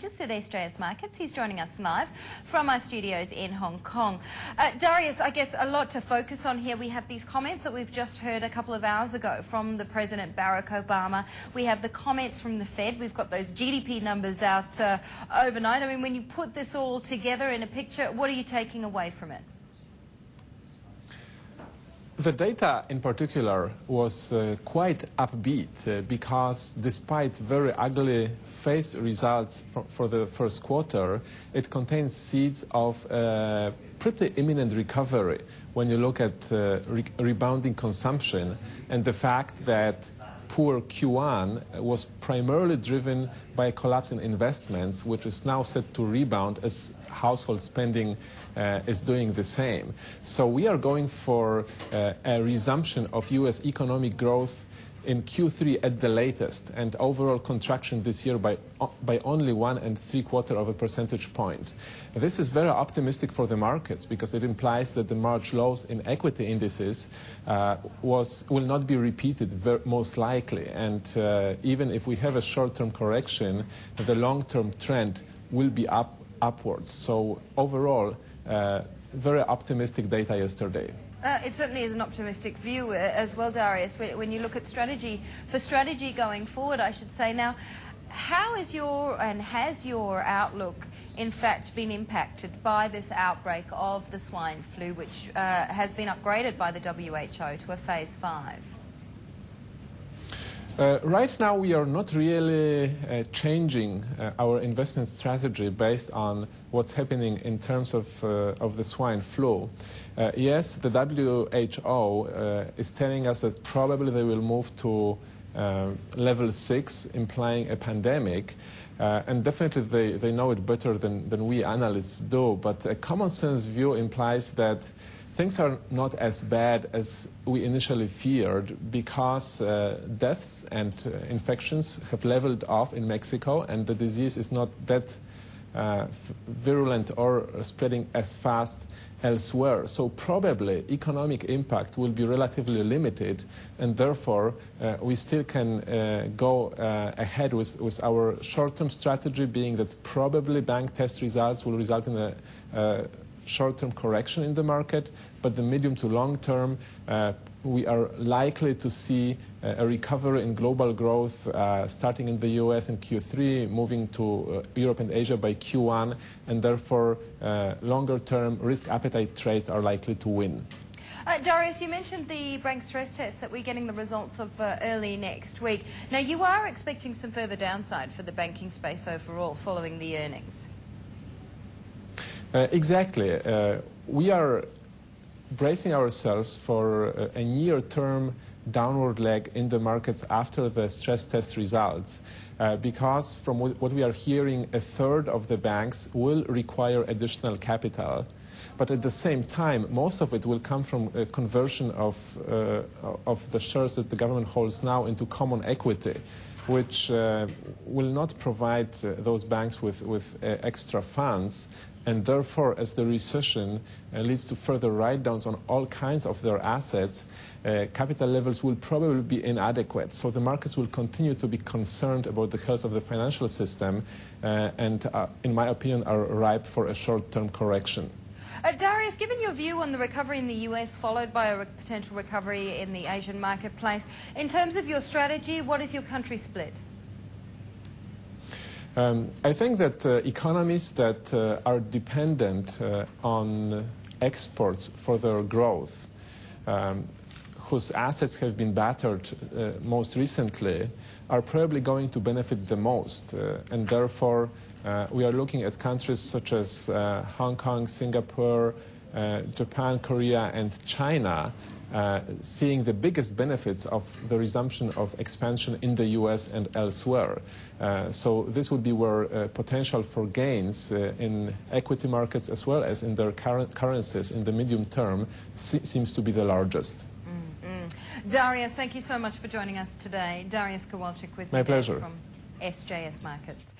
strategist at SJS Markets. He's joining us live from our studios in Hong Kong. Darius, I guess a lot to focus on here. We have these comments that we've just heard a couple of hours ago from the President Barack Obama. We have the comments from the Fed. We've got those GDP numbers out overnight. I mean, when you put this all together in a picture, what are you taking away from it? The data in particular was quite upbeat because despite very ugly face results for the first quarter, it contains seeds of a pretty imminent recovery when you look at rebounding consumption and the fact that poor Q1 was primarily driven by a collapse in investments, which is now set to rebound as household spending is doing the same. So we are going for a resumption of U.S. economic growth in Q3 at the latest, and overall contraction this year by only 1.75 percentage point. This is very optimistic for the markets because it implies that the March lows in equity indices will not be repeated most likely, and even if we have a short-term correction, the long-term trend will be upwards. So overall, very optimistic data yesterday. It certainly is an optimistic view as well, Darius, when you look at strategy going forward, I should say. Now, how is has your outlook, in fact, been impacted by this outbreak of the swine flu, which has been upgraded by the WHO to a phase 5? Right now, we are not really changing our investment strategy based on what's happening in terms of the swine flu. Yes, the WHO is telling us that probably they will move to level 6, implying a pandemic. And definitely they know it better than we analysts do. But a common sense view implies that things are not as bad as we initially feared because deaths and infections have leveled off in Mexico and the disease is not that virulent or spreading as fast elsewhere. So probably economic impact will be relatively limited, and therefore we still can go ahead with our short-term strategy, being that probably bank test results will result in a short-term correction in the market, but the medium to long term, we are likely to see a recovery in global growth starting in the US in Q3, moving to Europe and Asia by Q1, and therefore longer-term risk appetite trades are likely to win. Darius, you mentioned the bank stress tests that we're getting the results of early next week. Now, you are expecting some further downside for the banking space overall following the earnings. Exactly. We are bracing ourselves for a near-term downward leg in the markets after the stress test results because from what we are hearing, a third of the banks will require additional capital. But at the same time, most of it will come from a conversion of the shares that the government holds now into common equity, which will not provide those banks with extra funds. And therefore, as the recession leads to further write-downs on all kinds of their assets, capital levels will probably be inadequate. So the markets will continue to be concerned about the health of the financial system and, in my opinion, are ripe for a short-term correction. Darius, given your view on the recovery in the US followed by a potential recovery in the Asian marketplace, in terms of your strategy, what is your country split? I think that economies that are dependent on exports for their growth, whose assets have been battered most recently, are probably going to benefit the most. And therefore, we are looking at countries such as Hong Kong, Singapore, Japan, Korea, and China, seeing the biggest benefits of the resumption of expansion in the US and elsewhere. So this would be where potential for gains in equity markets as well as in their current currencies in the medium term seems to be the largest. Darius, thank you so much for joining us today. Darius Kowalczyk with My pleasure. From SJS Markets.